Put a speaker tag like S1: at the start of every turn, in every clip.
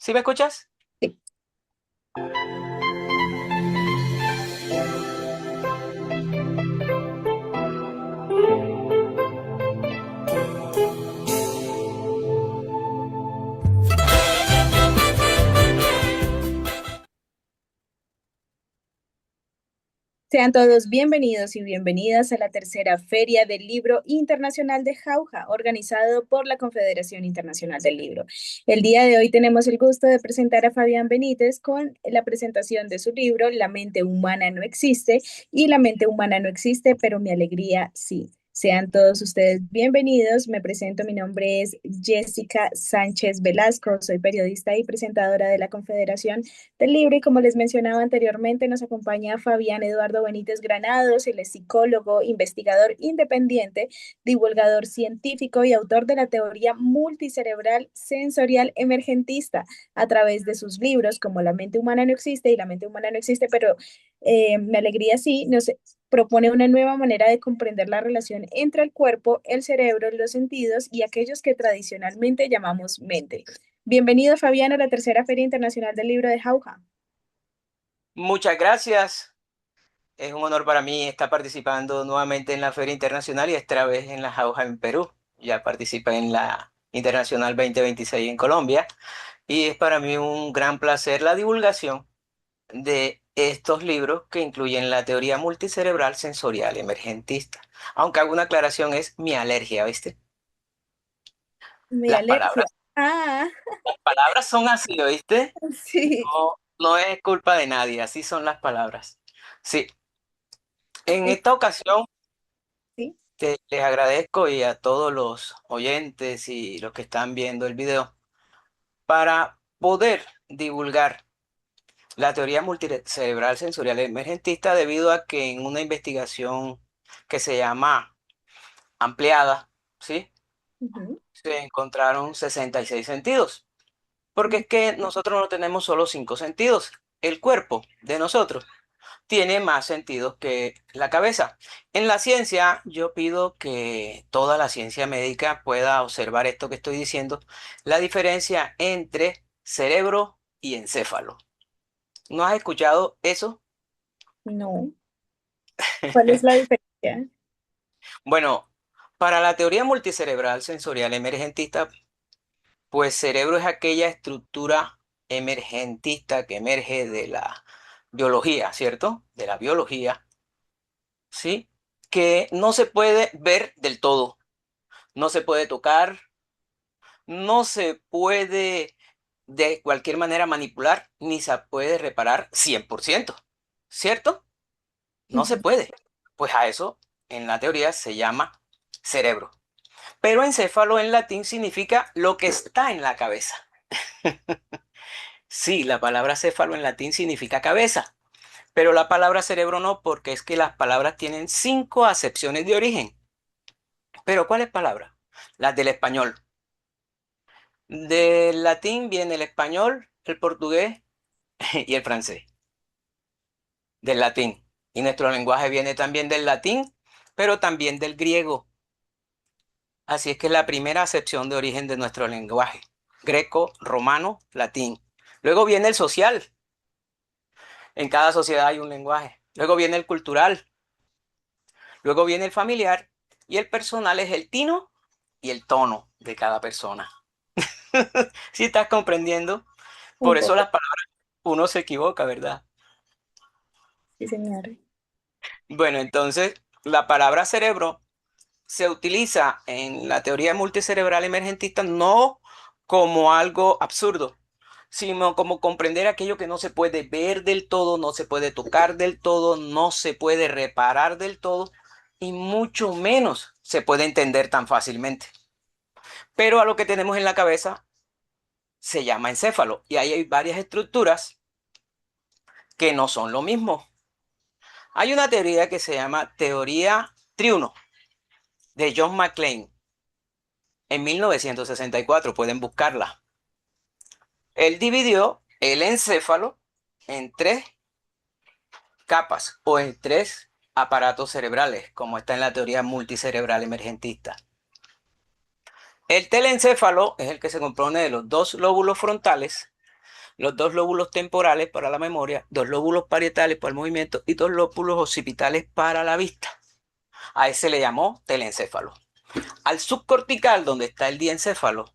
S1: ¿Sí me escuchas?
S2: Sí. Sean todos bienvenidos y bienvenidas a la tercera Feria del Libro Internacional de Jauja, organizado por la Confederación Internacional del Libro. El día de hoy tenemos el gusto de presentar a Fabián Benítez con la presentación de su libro La mente humana no existe y La mente humana no existe, pero mi alegría sí. Sean todos ustedes bienvenidos. Me presento, mi nombre es Jessica Sánchez Velasco, soy periodista y presentadora de la Confederación del Libro y como les mencionaba anteriormente, nos acompaña Fabián Eduardo Benítez Granados, él es psicólogo, investigador independiente, divulgador científico y autor de la teoría multicerebral sensorial emergentista a través de sus libros como La mente humana no existe y La mente humana no existe, pero mi alegría sí, nos propone una nueva manera de comprender la relación entre el cuerpo, el cerebro, los sentidos y aquellos que tradicionalmente llamamos mente. Bienvenido, Fabián, a la tercera Feria Internacional del Libro de Jauja.
S1: Muchas gracias. Es un honor para mí estar participando nuevamente en la Feria Internacional y esta vez en la Jauja en Perú. Ya participé en la Internacional 2026 en Colombia y es para mí un gran placer la divulgación de estos libros que incluyen la teoría multicerebral sensorial emergentista. Aunque hago una aclaración, es mi alergia, ¿viste?
S2: Mi
S1: Las
S2: alergia.
S1: palabras,
S2: Ah,
S1: las palabras son así, ¿oíste?
S2: sí,
S1: No, no es culpa de nadie, así son las palabras. Sí, en
S2: es-
S1: esta ocasión
S2: sí.
S1: les agradezco y a todos los oyentes y los que están viendo el video para poder divulgar la teoría multicerebral sensorial emergentista debido a que en una investigación que se llama ampliada, ¿sí?
S2: Ujú.
S1: Se encontraron 66 sentidos. Porque es que nosotros no tenemos solo 5 sentidos. El cuerpo de nosotros tiene más sentidos que la cabeza. En la ciencia, yo pido que toda la ciencia médica pueda observar esto que estoy diciendo, la diferencia entre cerebro y encéfalo. ¿No has escuchado eso?
S2: No. ¿Cuál es la diferencia?
S1: Bueno, para la teoría multicerebral sensorial emergentista, pues cerebro es aquella estructura emergentista que emerge de la biología, ¿cierto? De la biología, ¿sí? Que no se puede ver del todo, no se puede tocar, no se puede de cualquier manera manipular, ni se puede reparar 100%, ¿cierto? No se
S2: Ujú.
S1: puede. Pues a eso en la teoría se llama cerebro. Pero encéfalo en latín significa lo que está en la cabeza. Sí, la palabra céfalo en latín significa cabeza, pero la palabra cerebro no, porque es que las palabras tienen 5 acepciones de origen. ¿Pero cuáles palabras? Las del español. Del latín viene el español, el portugués y el francés. Del latín. Y nuestro lenguaje viene también del latín, pero también del griego. Así es que es la primera acepción de origen de nuestro lenguaje. Greco, romano, latín. Luego viene el social. En cada sociedad hay un lenguaje. Luego viene el cultural. Luego viene el familiar. Y el personal es el tino y el tono de cada persona. ¿Sí estás comprendiendo?
S2: Un
S1: Por eso
S2: poco,
S1: las palabras uno se equivoca, ¿verdad?
S2: sí, señor.
S1: Bueno, entonces la palabra cerebro se utiliza en la teoría multicerebral emergentista no como algo absurdo, sino como comprender aquello que no se puede ver del todo, no se puede tocar del todo, no se puede reparar del todo y mucho menos se puede entender tan fácilmente. Pero a lo que tenemos en la cabeza se llama encéfalo y ahí hay varias estructuras que no son lo mismo. Hay una teoría que se llama teoría triuno de John McClain en 1964, pueden buscarla. Él dividió el encéfalo en 3 capas o en 3 aparatos cerebrales, como está en la teoría multicerebral emergentista. El telencéfalo es el que se compone de los 2 lóbulos frontales los dos lóbulos temporales para la memoria, dos lóbulos parietales para el movimiento y dos lóbulos occipitales para la vista. A ese le llamó telencéfalo. Al subcortical, donde está el diencéfalo,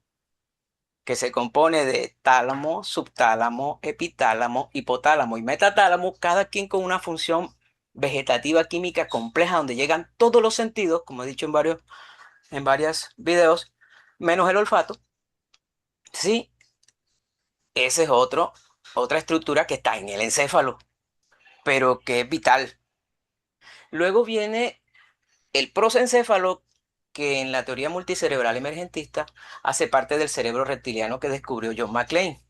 S1: que se compone de tálamo, subtálamo, epitálamo, hipotálamo y metatálamo, cada quien con una función vegetativa química compleja donde llegan todos los sentidos, como he dicho en varios videos, menos el olfato. Sí, ese es otra estructura que está en el encéfalo, pero que es vital. Luego viene el prosencéfalo, que en la teoría multicerebral emergentista hace parte del cerebro reptiliano que descubrió John McClane.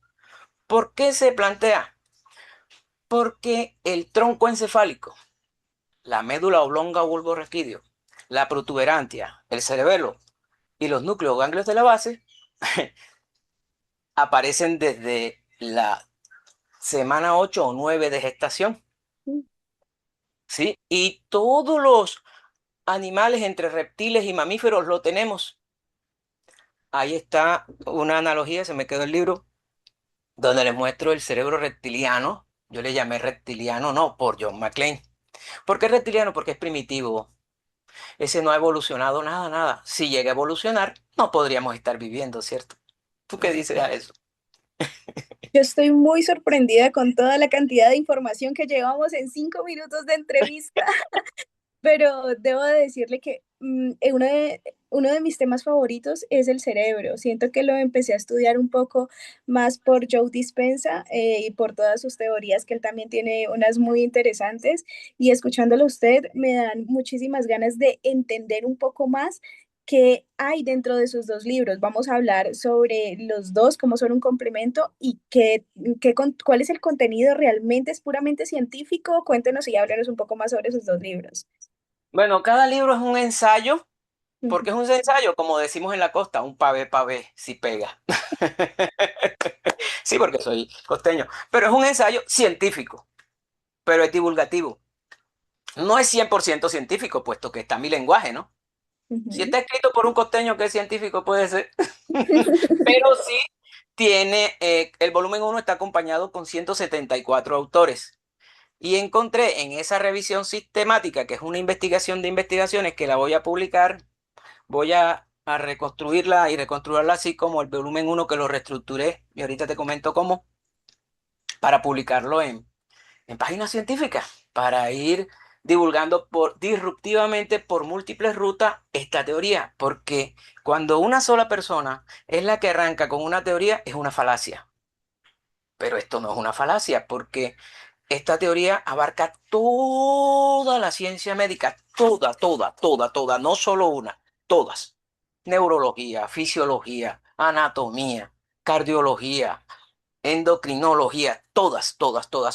S1: ¿Por qué se plantea? Porque el tronco encefálico, la médula oblonga o bulbo raquídeo, la protuberancia, el cerebelo y los núcleos ganglios de la base aparecen desde la semana 8 o 9 de gestación, ¿sí? Y todos los animales entre reptiles y mamíferos lo tenemos. Ahí está una analogía, se me quedó el libro, donde les muestro el cerebro reptiliano. Yo le llamé reptiliano, no, por John McClane. ¿Por qué reptiliano? Porque es primitivo. Ese no ha evolucionado nada, nada. Si llega a evolucionar, no podríamos estar viviendo, ¿cierto? ¿Tú qué dices a eso?
S2: Yo estoy muy sorprendida con toda la cantidad de información que llevamos en 5 minutos de entrevista. Pero debo de decirle que uno de mis temas favoritos es el cerebro. Siento que lo empecé a estudiar un poco más por Joe Dispenza y por todas sus teorías, que él también tiene unas muy interesantes. Y escuchándolo a usted, me dan muchísimas ganas de entender un poco más qué hay dentro de sus dos libros. Vamos a hablar sobre los dos, cómo son un complemento y cuál es el contenido realmente, es puramente científico. Cuéntenos y háblenos un poco más sobre sus dos libros.
S1: Bueno, cada libro es un ensayo. ¿Por
S2: Ujú,
S1: qué es un ensayo? Como decimos en la costa, un pavé, si pega. Sí, porque soy costeño. Pero es un ensayo científico, pero es divulgativo. No es 100% científico, puesto que está mi lenguaje, ¿no? Si
S2: ujú.
S1: está escrito por un costeño que es científico, puede ser. Pero sí tiene, el volumen uno está acompañado con 174 autores. Y encontré en esa revisión sistemática, que es una investigación de investigaciones que la voy a publicar, voy a reconstruirla y reconstruirla así como el volumen uno que lo reestructuré, y ahorita te comento cómo, para publicarlo en páginas científicas, para ir divulgando disruptivamente por múltiples rutas esta teoría, porque cuando una sola persona es la que arranca con una teoría, es una falacia. Pero esto no es una falacia, porque esta teoría abarca toda la ciencia médica, toda, no solo una, todas. Neurología, fisiología, anatomía, cardiología, endocrinología, todas,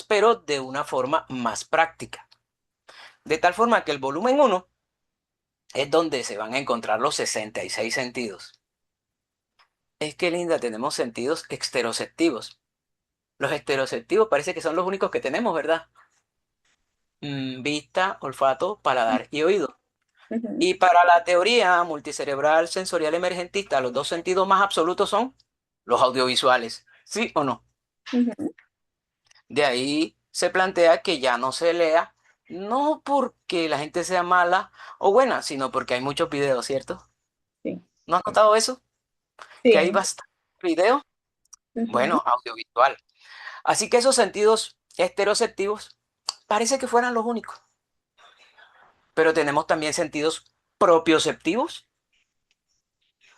S1: pero de una forma más práctica. De tal forma que el volumen uno es donde se van a encontrar los 66 sentidos. Es que linda, tenemos sentidos exteroceptivos. Los estereoceptivos parece que son los únicos que tenemos, ¿verdad? Vista, olfato, paladar y oído.
S2: Ujú,
S1: Y para la teoría multicerebral sensorial emergentista, los dos sentidos más absolutos son los audiovisuales. ¿Sí o no?
S2: ujú,
S1: De ahí se plantea que ya no se lea, no porque la gente sea mala o buena, sino porque hay muchos videos, ¿cierto?
S2: sí,
S1: ¿No has notado eso? Que hay
S2: sí,
S1: bastante video.
S2: ujú,
S1: Bueno, audiovisual. Así que esos sentidos estereoceptivos parece que fueran los únicos. Pero tenemos también sentidos propioceptivos.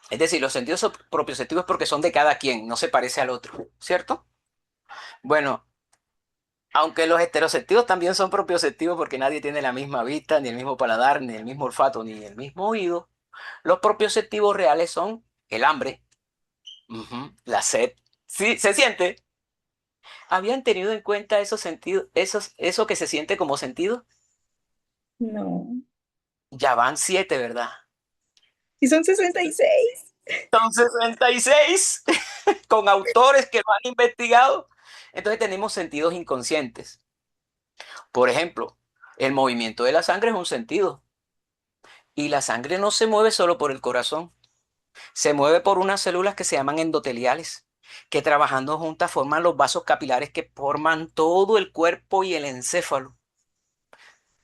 S1: Es decir, los sentidos propioceptivos porque son de cada quien, no se parece al otro, ¿cierto? Bueno, aunque los heteroceptivos también son propioceptivos porque nadie tiene la misma vista, ni el mismo paladar, ni el mismo olfato, ni el mismo oído, los propioceptivos reales son el hambre, la sed. Sí, se siente. ¿Habían tenido en cuenta esos sentidos, eso que se siente como sentido?
S2: no.
S1: Ya van 7, ¿verdad?
S2: Y son 66.
S1: Son 66 con autores que lo han investigado. Entonces tenemos sentidos inconscientes. Por ejemplo, el movimiento de la sangre es un sentido. Y la sangre no se mueve solo por el corazón, se mueve por unas células que se llaman endoteliales. que trabajando juntas forman los vasos capilares que forman todo el cuerpo y el encéfalo.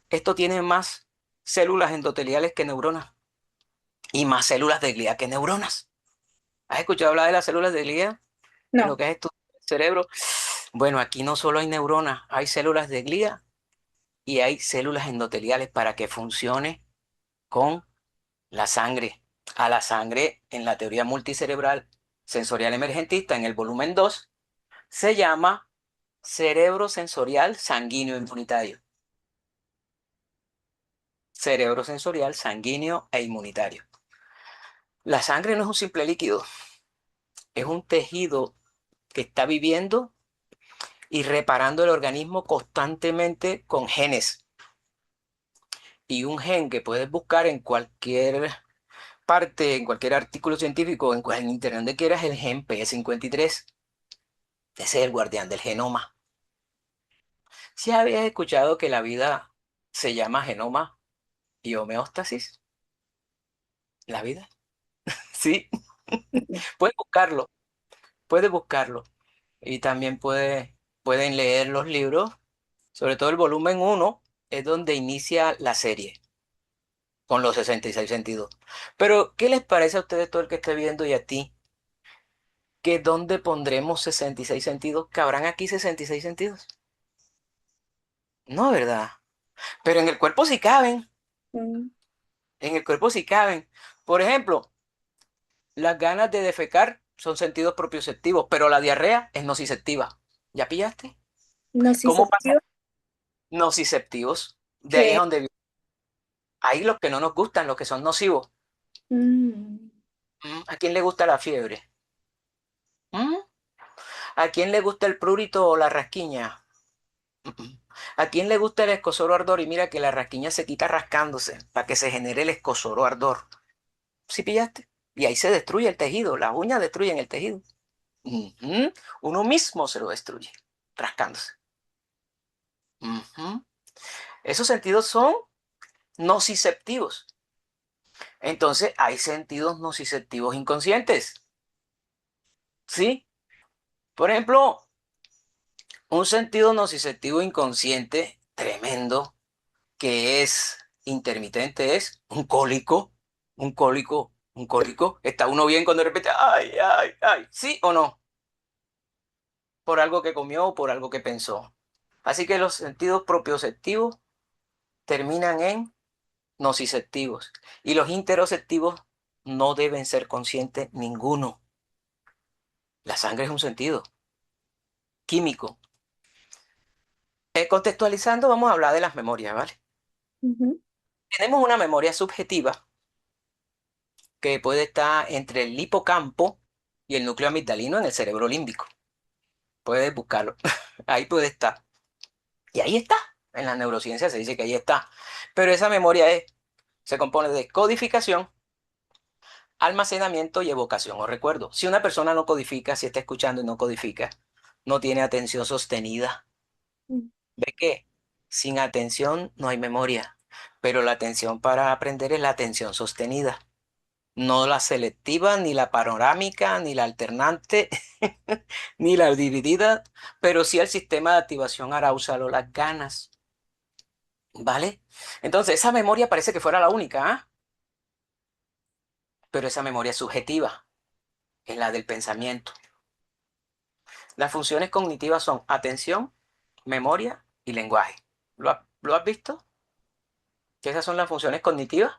S1: Esto tiene más células endoteliales que neuronas y más células de glía que neuronas. ¿Has escuchado hablar de las células de glía? En lo
S2: No.
S1: que es tu cerebro. Bueno, aquí no solo hay neuronas, hay células de glía y hay células endoteliales para que funcione con la sangre. A la sangre, en la teoría multicerebral sensorial emergentista, en el volumen 2 se llama cerebro sensorial sanguíneo inmunitario. Cerebro sensorial sanguíneo e inmunitario. La sangre no es un simple líquido, es un tejido que está viviendo y reparando el organismo constantemente con genes. Y un gen que puedes buscar en cualquier parte, en cualquier artículo científico, en internet donde quieras, el gen P53. Ese es el guardián del genoma. Si habías escuchado que la vida se llama genoma y homeostasis, la vida, sí, puedes buscarlo, puedes buscarlo. Y también pueden leer los libros, sobre todo el volumen 1 es donde inicia la serie, con los 66 sentidos. Pero, ¿qué les parece a ustedes todo el que esté viendo y a ti? ¿Que dónde pondremos 66 sentidos? ¿Cabrán aquí 66 sentidos? No, ¿verdad? Pero en el cuerpo sí caben,
S2: Mm,
S1: en el cuerpo sí caben. Por ejemplo, las ganas de defecar son sentidos propioceptivos, pero la diarrea es nociceptiva. ¿Ya pillaste? ¿Cómo pasa?
S2: nociceptivo,
S1: Nociceptivos. De ahí es
S2: que
S1: donde hay los que no nos gustan, los que son nocivos.
S2: mm,
S1: ¿A quién le gusta la fiebre? ¿Mm? ¿A quién le gusta el prurito o la rasquiña? ¿A quién le gusta el escozor o ardor? Y mira que la rasquiña se quita rascándose para que se genere el escozor o ardor. ¿Sí pillaste? Y ahí se destruye el tejido, las uñas destruyen el tejido. Ujú. Uno mismo se lo destruye, rascándose. Ujú. Esos sentidos son nociceptivos. Entonces, hay sentidos nociceptivos inconscientes. ¿Sí? Por ejemplo, un sentido nociceptivo inconsciente tremendo que es intermitente es un cólico, un cólico, un cólico. Está uno bien cuando de repente, ay, ay, ay, ¿sí o no? Por algo que comió o por algo que pensó. Así que los sentidos propioceptivos terminan en nociceptivos y los interoceptivos no deben ser conscientes ninguno. La sangre es un sentido químico. Contextualizando, vamos a hablar de las memorias, ¿vale?
S2: ujú,
S1: Tenemos una memoria subjetiva que puede estar entre el hipocampo y el núcleo amigdalino en el cerebro límbico. Puedes buscarlo. Ahí puede estar. Y ahí está. En la neurociencia se dice que ahí está. Pero esa memoria se compone de codificación, almacenamiento y evocación o recuerdo. Si una persona no codifica, si está escuchando y no codifica, no tiene atención sostenida.
S2: mm,
S1: ¿Ve que sin atención no hay memoria? Pero la atención para aprender es la atención sostenida. No la selectiva, ni la panorámica, ni la alternante, ni la dividida, pero sí el sistema de activación arousal o las ganas, ¿vale? Entonces, esa memoria parece que fuera la única, ¿ah? Pero esa memoria es subjetiva, es la del pensamiento. Las funciones cognitivas son atención, memoria y lenguaje. ¿Lo has visto? Que esas son las funciones cognitivas,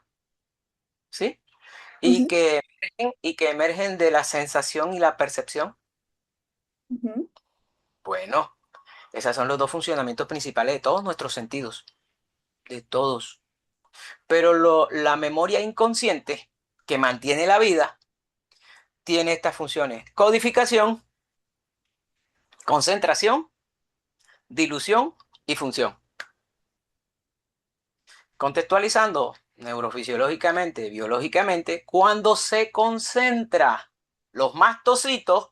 S1: ¿sí?
S2: ujú,
S1: Y que emergen de la sensación y la percepción.
S2: ujú,
S1: Bueno. Esos son los dos funcionamientos principales de todos nuestros sentidos, de todos. Pero la memoria inconsciente que mantiene la vida tiene estas funciones: codificación, concentración, dilución y función. Contextualizando neurofisiológicamente, biológicamente, cuando se concentra los mastocitos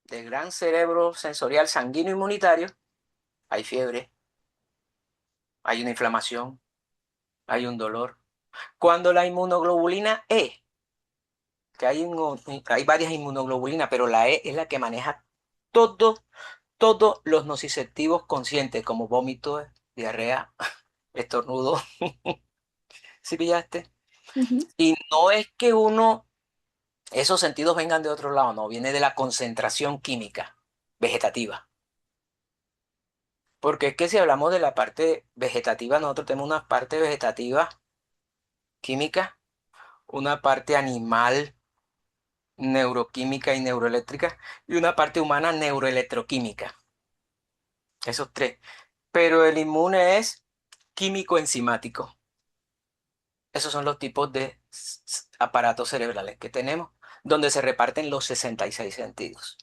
S1: del gran cerebro sensorial sanguíneo inmunitario, hay fiebre, hay una inflamación, hay un dolor. Cuando la inmunoglobulina E que hay varias inmunoglobulinas, pero la E es la que maneja todo, todos los nociceptivos conscientes, como vómito, diarrea, estornudo, ¿sí pillaste?
S2: Ujú.
S1: Y no es que esos sentidos vengan de otro lado, no, viene de la concentración química vegetativa. Porque es que si hablamos de la parte vegetativa, nosotros tenemos una parte vegetativa química, una parte animal neuroquímica y neuroeléctrica, y una parte humana neuroelectroquímica. Esos tres. Pero el inmune es químico enzimático. Esos son los tipos de aparatos cerebrales que tenemos, donde se reparten los 66 sentidos.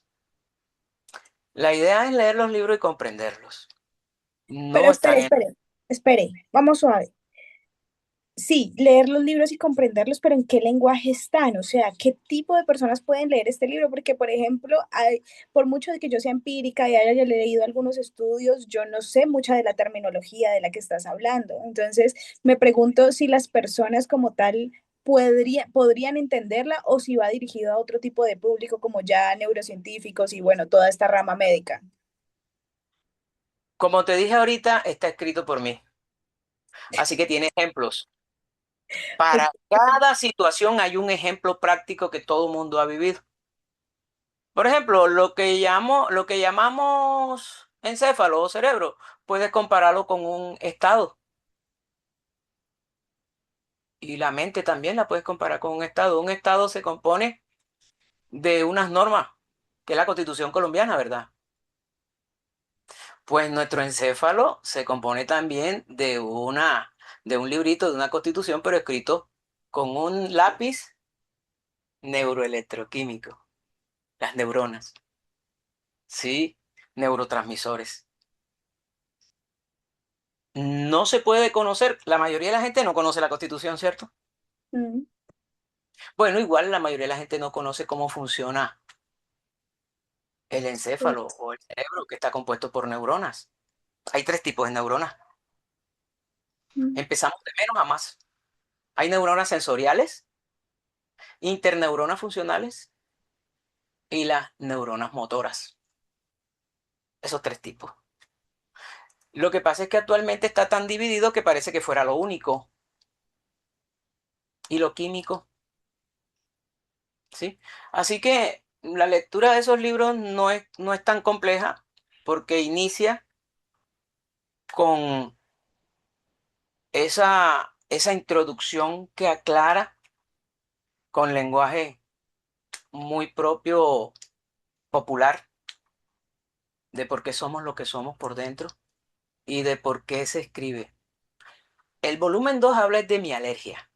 S1: La idea es leer los libros y comprenderlos.
S2: Pero
S1: No
S2: espere,
S1: están en...
S2: espere, espere, vamos suave. Sí, leer los libros y comprenderlos, pero ¿en qué lenguaje están? O sea, ¿qué tipo de personas pueden leer este libro? Porque, por ejemplo, por mucho de que yo sea empírica y haya leído algunos estudios, yo no sé mucha de la terminología de la que estás hablando. Entonces, me pregunto si las personas como tal podrían entenderla o si va dirigido a otro tipo de público como ya neurocientíficos y bueno, toda esta rama médica.
S1: Como te dije ahorita, está escrito por mí. Así que tiene ejemplos.
S2: Ok.
S1: Para cada situación hay un ejemplo práctico que todo mundo ha vivido. Por ejemplo, lo que llamamos encéfalo o cerebro, puedes compararlo con un estado. Y la mente también la puedes comparar con un estado. Un estado se compone de unas normas, que es la Constitución colombiana, ¿verdad? Pues nuestro encéfalo se compone también de un librito, de una constitución, pero escrito con un lápiz neuroelectroquímico, las neuronas, ¿sí? Neurotransmisores. No se puede conocer, la mayoría de la gente no conoce la constitución, ¿cierto?
S2: Mm,
S1: Bueno, igual la mayoría de la gente no conoce cómo funciona el encéfalo o el cerebro, que está compuesto por neuronas. Hay tres tipos de neuronas.
S2: mm.
S1: Empezamos de menos a más. Hay neuronas sensoriales, interneuronas funcionales y las neuronas motoras. Esos tres tipos. Lo que pasa es que actualmente está tan dividido que parece que fuera lo único. Y lo químico, ¿sí? Así que la lectura de esos libros no es tan compleja porque inicia con esa introducción que aclara con lenguaje muy propio, popular, de por qué somos lo que somos por dentro y de por qué se escribe. El volumen 2 habla de mi alergia,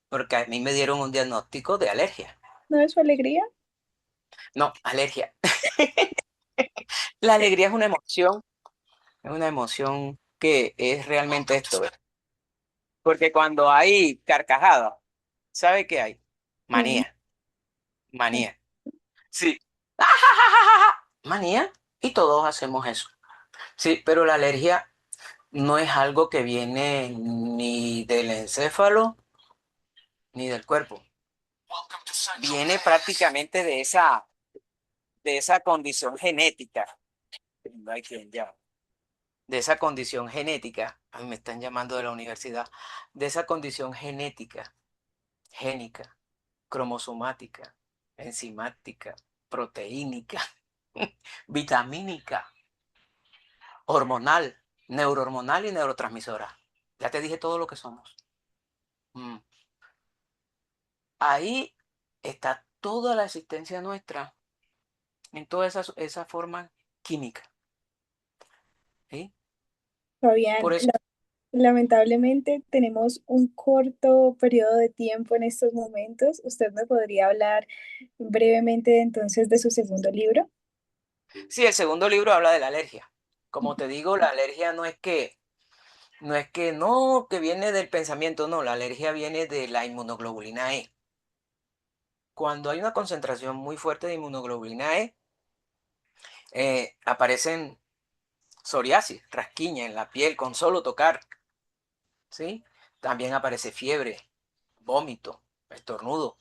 S1: porque a mí me dieron un diagnóstico de alergia.
S2: ¿No es su alegría?
S1: No, alergia. La alegría es una emoción que es realmente esto, ¿ves? Porque cuando hay carcajada, ¿sabe qué hay?
S2: Mm,
S1: Manía, manía. Sí. Manía, y todos hacemos eso. Sí, pero la alergia no es algo que viene ni del encéfalo ni del cuerpo. Viene prácticamente de esa condición genética. Ay, ¿quién llama? De esa condición genética. A mí me están llamando de la universidad. De esa condición genética, génica, cromosomática, enzimática, proteínica, vitamínica, hormonal, neurohormonal y neurotransmisora. Ya te dije todo lo que somos. Mm. Ahí está toda la existencia nuestra en toda esa forma química. ¿Sí?
S2: Fabián,
S1: Por eso,
S2: lamentablemente tenemos un corto periodo de tiempo en estos momentos. ¿Usted me podría hablar brevemente entonces de su segundo libro?
S1: sí, el segundo libro habla de la alergia. Como te digo, la alergia no, que viene del pensamiento, no, la alergia viene de la inmunoglobulina E. Cuando hay una concentración muy fuerte de inmunoglobulina E, aparecen psoriasis, rasquiña en la piel con solo tocar, ¿sí? También aparece fiebre, vómito, estornudo.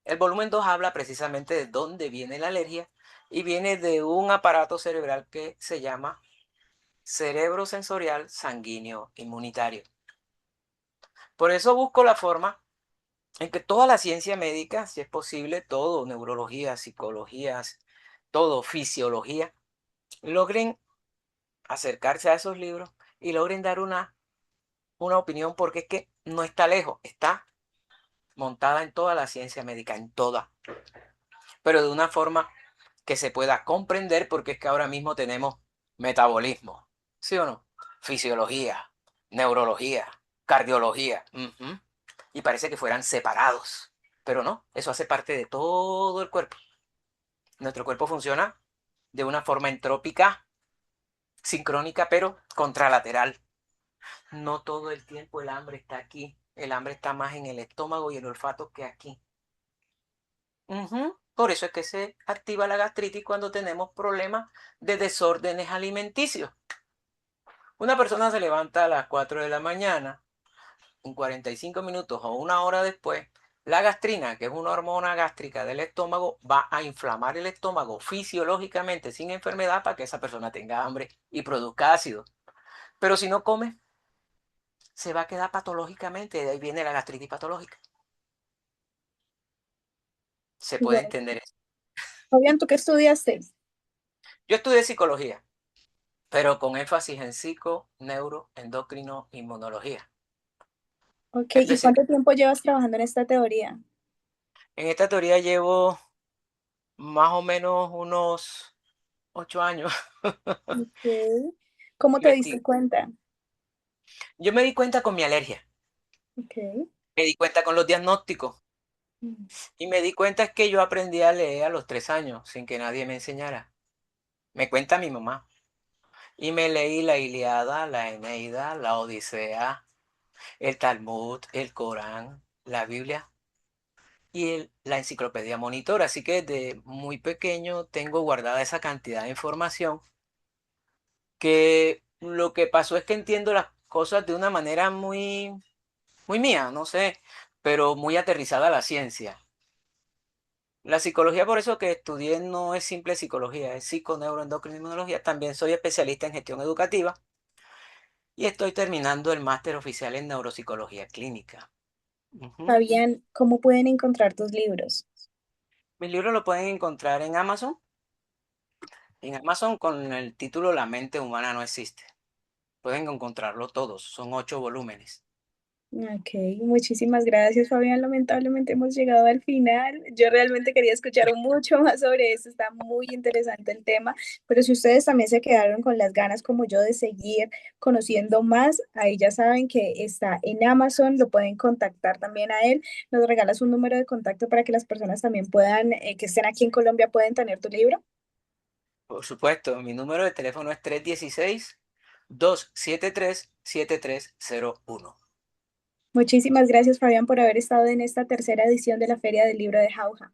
S1: El volumen 2 habla precisamente de dónde viene la alergia y viene de un aparato cerebral que se llama cerebro sensorial sanguíneo inmunitario. Por eso busco la forma en que toda la ciencia médica, si es posible, todo, neurología, psicología, todo, fisiología, logren acercarse a esos libros y logren dar una opinión, porque es que no está lejos, está montada en toda la ciencia médica, en toda, pero de una forma que se pueda comprender, porque es que ahora mismo tenemos metabolismo, ¿sí o no? Fisiología, neurología, cardiología, ujú, y parece que fueran separados, pero no, eso hace parte de todo el cuerpo. Nuestro cuerpo funciona de una forma entrópica, sincrónica, pero contralateral. No todo el tiempo el hambre está aquí. El hambre está más en el estómago y el olfato que aquí. Ujú. Por eso es que se activa la gastritis cuando tenemos problemas de desórdenes alimenticios. Una persona se levanta a las 4 de la mañana, en 45 minutos o una hora después, la gastrina, que es una hormona gástrica del estómago, va a inflamar el estómago fisiológicamente sin enfermedad para que esa persona tenga hambre y produzca ácido. Pero si no come, se va a quedar patológicamente, de ahí viene la gastritis patológica. Se puede
S2: Bueno,
S1: entender eso.
S2: Fabián, ¿tú qué estudiaste?
S1: Yo estudié psicología, pero con énfasis en psico, neuro, endocrino, inmunología.
S2: Ok, ¿y
S1: Especial.
S2: cuánto tiempo llevas trabajando en esta teoría?
S1: En esta teoría llevo más o menos unos 8 años.
S2: Ok. ¿Cómo te diste
S1: Investigo.
S2: cuenta?
S1: Yo me di cuenta con mi alergia,
S2: Ok.
S1: me di cuenta con los diagnósticos
S2: Mm.
S1: y me di cuenta que yo aprendí a leer a los 3 años sin que nadie me enseñara. Me cuenta mi mamá. Y me leí la Ilíada, la Eneida, la Odisea, el Talmud, el Corán, la Biblia y la enciclopedia Monitor. Así que desde muy pequeño tengo guardada esa cantidad de información que lo que pasó es que entiendo las cosas de una manera muy mía, no sé, pero muy aterrizada a la ciencia. La psicología, por eso que estudié, no es simple psicología, es psiconeuroendocrinología. También soy especialista en gestión educativa y estoy terminando el máster oficial en neuropsicología clínica. Ujú.
S2: Fabián, ¿cómo pueden encontrar tus libros?
S1: Mis libros lo pueden encontrar en Amazon. En Amazon con el título La mente humana no existe. Pueden encontrarlo todos, son 8 volúmenes.
S2: Ok, muchísimas gracias, Fabián. Lamentablemente hemos llegado al final. Yo realmente quería escuchar mucho más sobre esto. Está muy interesante el tema, pero si ustedes también se quedaron con las ganas como yo de seguir conociendo más, ahí ya saben que está en Amazon, lo pueden contactar también a él. Nos regalas un número de contacto para que las personas también puedan, que estén aquí en Colombia, pueden tener tu libro.
S1: Por supuesto, mi número de teléfono es 316-273-7301.
S2: Muchísimas gracias, Fabián, por haber estado en esta tercera edición de la Feria del Libro de Jauja.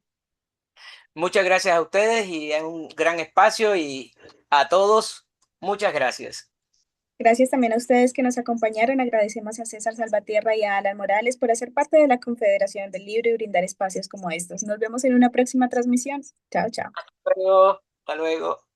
S1: Muchas gracias a ustedes y es un gran espacio y a todos, muchas gracias.
S2: Gracias también a ustedes que nos acompañaron. Agradecemos a César Salvatierra y a Alan Morales por hacer parte de la Confederación del Libro y brindar espacios como estos. Nos vemos en una próxima transmisión. Chao, chao.
S1: Hasta luego. Hasta luego.